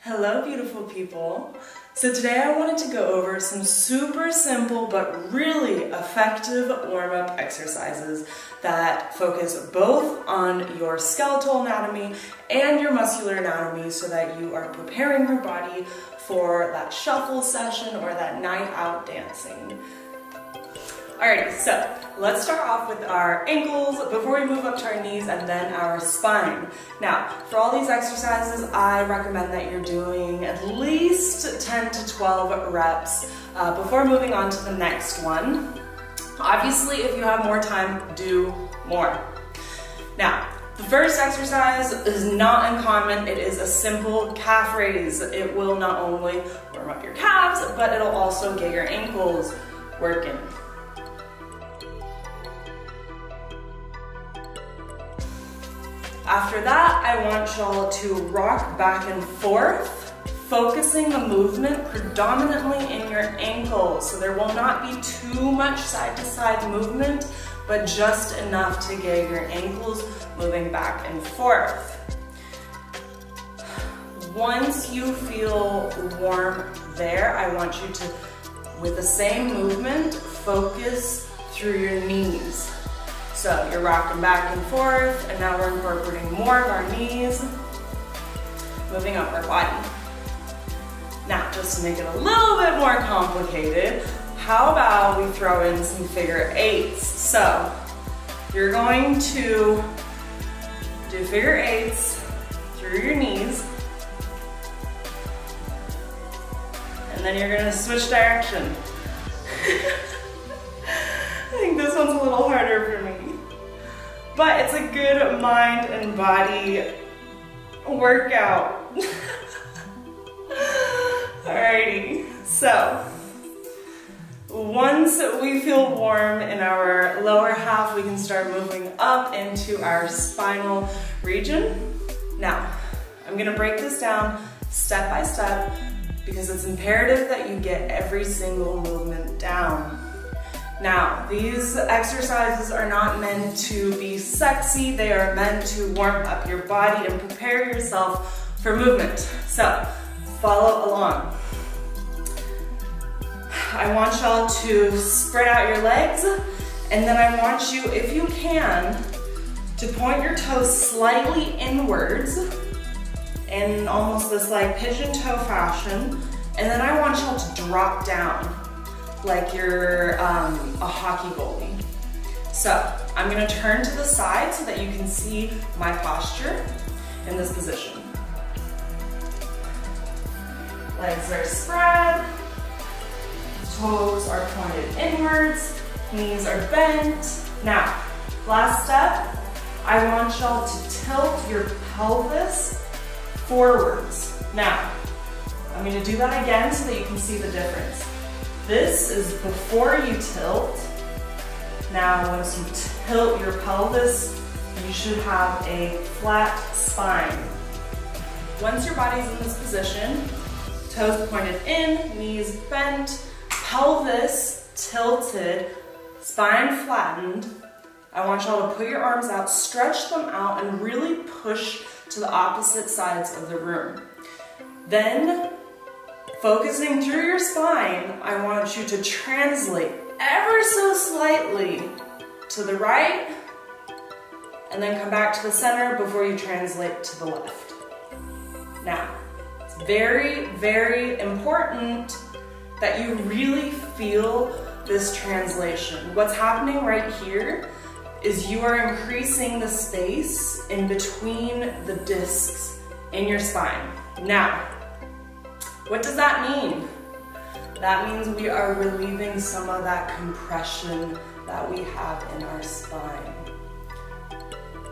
Hello, beautiful people. So today I wanted to go over some super simple but really effective warm-up exercises that focus both on your skeletal anatomy and your muscular anatomy so that you are preparing your body for that shuffle session or that night out dancing. Alrighty, so let's start off with our ankles before we move up to our knees and then our spine. Now, for all these exercises, I recommend that you're doing at least 10 to 12 reps before moving on to the next one. Obviously, if you have more time, do more. Now, the first exercise is not uncommon. It is a simple calf raise. It will not only warm up your calves, but it'll also get your ankles working. After that, I want y'all to rock back and forth, focusing the movement predominantly in your ankles. So there will not be too much side-to-side movement, but just enough to get your ankles moving back and forth. Once you feel warm there, I want you to, with the same movement, focus through your knees. So you're rocking back and forth, and now we're incorporating more of our knees, moving up our body. Now, just to make it a little bit more complicated, how about we throw in some figure eights? So you're going to do figure eights through your knees, and then you're gonna switch direction. I think this one's a little harder for me. But it's a good mind and body workout. Alrighty, so once we feel warm in our lower half, we can start moving up into our spinal region. Now, I'm gonna break this down step by step because it's imperative that you get every single movement down. Now, these exercises are not meant to be sexy, they are meant to warm up your body and prepare yourself for movement. So, follow along. I want y'all to spread out your legs, and then I want you, if you can, to point your toes slightly inwards in almost this like pigeon toe fashion, and then I want y'all to drop down like you're a hockey goalie. So I'm gonna turn to the side so that you can see my posture in this position. Legs are spread, toes are pointed inwards, knees are bent. Now, last step, I want y'all to tilt your pelvis forwards. Now, I'm gonna do that again so that you can see the difference. This is before you tilt. Now, once you tilt your pelvis, you should have a flat spine. Once your body's in this position, toes pointed in, knees bent, pelvis tilted, spine flattened, I want y'all to put your arms out, stretch them out, and really push to the opposite sides of the room. Then, focusing through your spine, I want you to translate ever so slightly to the right, and then come back to the center before you translate to the left. Now, it's very, very important that you really feel this translation. What's happening right here is you are increasing the space in between the discs in your spine. Now, what does that mean? That means we are relieving some of that compression that we have in our spine.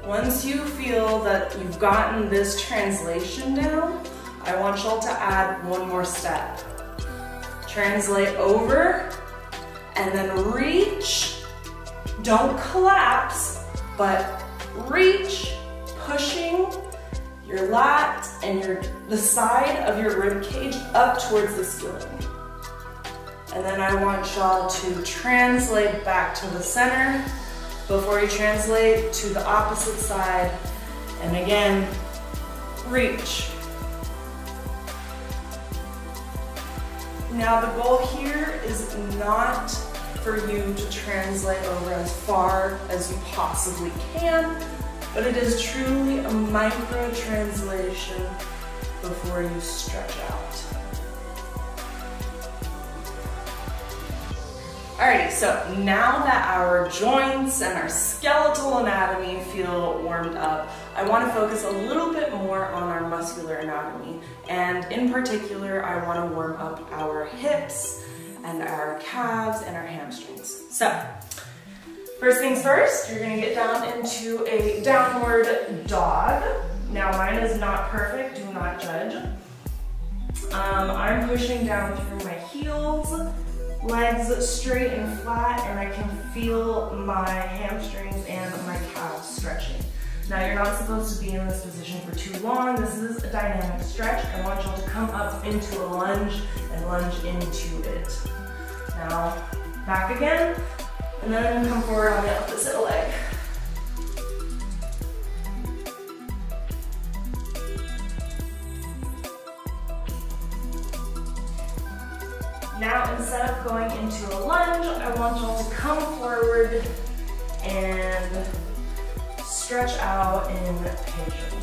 Once you feel that you've gotten this translation down, I want y'all to add one more step. Translate over and then reach. Don't collapse, but reach, pushing your lat and the side of your rib cage up towards the ceiling. And then I want y'all to translate back to the center before you translate to the opposite side. And again, reach. Now the goal here is not for you to translate over as far as you possibly can, but it is truly a micro translation before you stretch out. Alrighty, so now that our joints and our skeletal anatomy feel warmed up, I want to focus a little bit more on our muscular anatomy. And in particular, I want to warm up our hips and our calves and our hamstrings. So, first things first, you're going to get down into a downward dog. Now mine is not perfect, do not judge. I'm pushing down through my heels, legs straight and flat, and I can feel my hamstrings and my calves stretching. Now you're not supposed to be in this position for too long. This is a dynamic stretch. I want y'all to come up into a lunge and lunge into it. Now back again, and then come forward on the opposite leg. Now, instead of going into a lunge, I want y'all to come forward and stretch out in pigeon.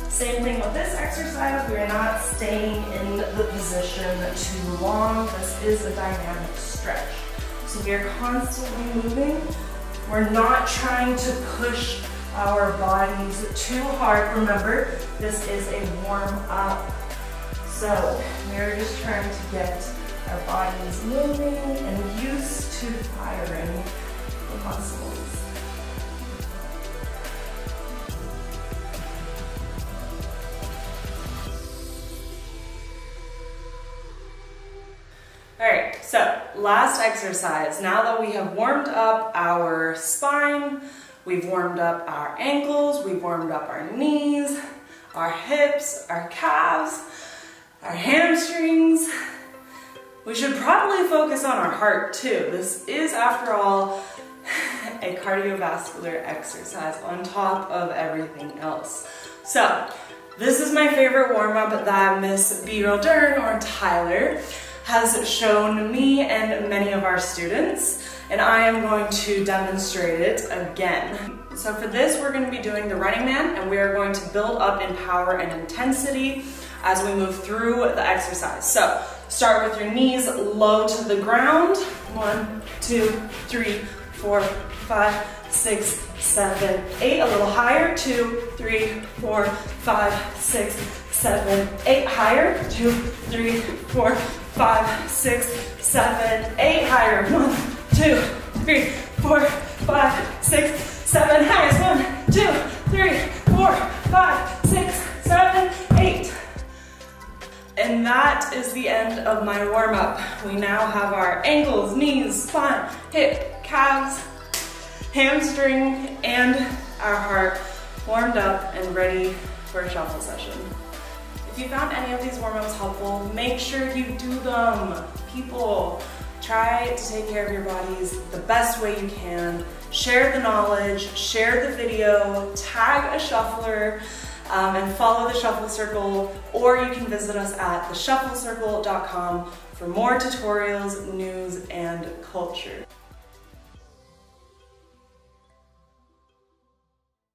Same thing with this exercise. We are not staying in the position too long. This is a dynamic stretch. So we are constantly moving. We're not trying to push our bodies too hard. Remember, this is a warm up. So we're just trying to get our bodies moving and used to firing the muscles. All right, so last exercise. Now that we have warmed up our spine, we've warmed up our ankles, we've warmed up our knees, our hips, our calves, our hamstrings. We should probably focus on our heart too. This is, after all, a cardiovascular exercise on top of everything else. So, this is my favorite warm-up that Miss B. Dern, or Tyler, has shown me and many of our students, and I am going to demonstrate it again. So for this, we're going to be doing the running man, and we are going to build up in power and intensity as we move through the exercise. So start with your knees low to the ground. 1, 2, 3, 4, 5, 6, 7, 8. A little higher. 2, 3, 4, 5, 6, 7, 8. Higher. 2, 3, 4, 5, 6, 7, 8. Higher. 1, 2, 3, 4, 5, 6, 7. Highest. 1, 2, 3, 4, 5, 6, 7, 8. And that is the end of my warm-up. We now have our ankles, knees, spine, hip, calves, hamstring, and our heart warmed up and ready for a shuffle session. If you found any of these warm-ups helpful, make sure you do them. People, try to take care of your bodies the best way you can. Share the knowledge, share the video, tag a shuffler, and follow the Shuffle Circle, or you can visit us at theshufflecircle.com for more tutorials, news, and culture.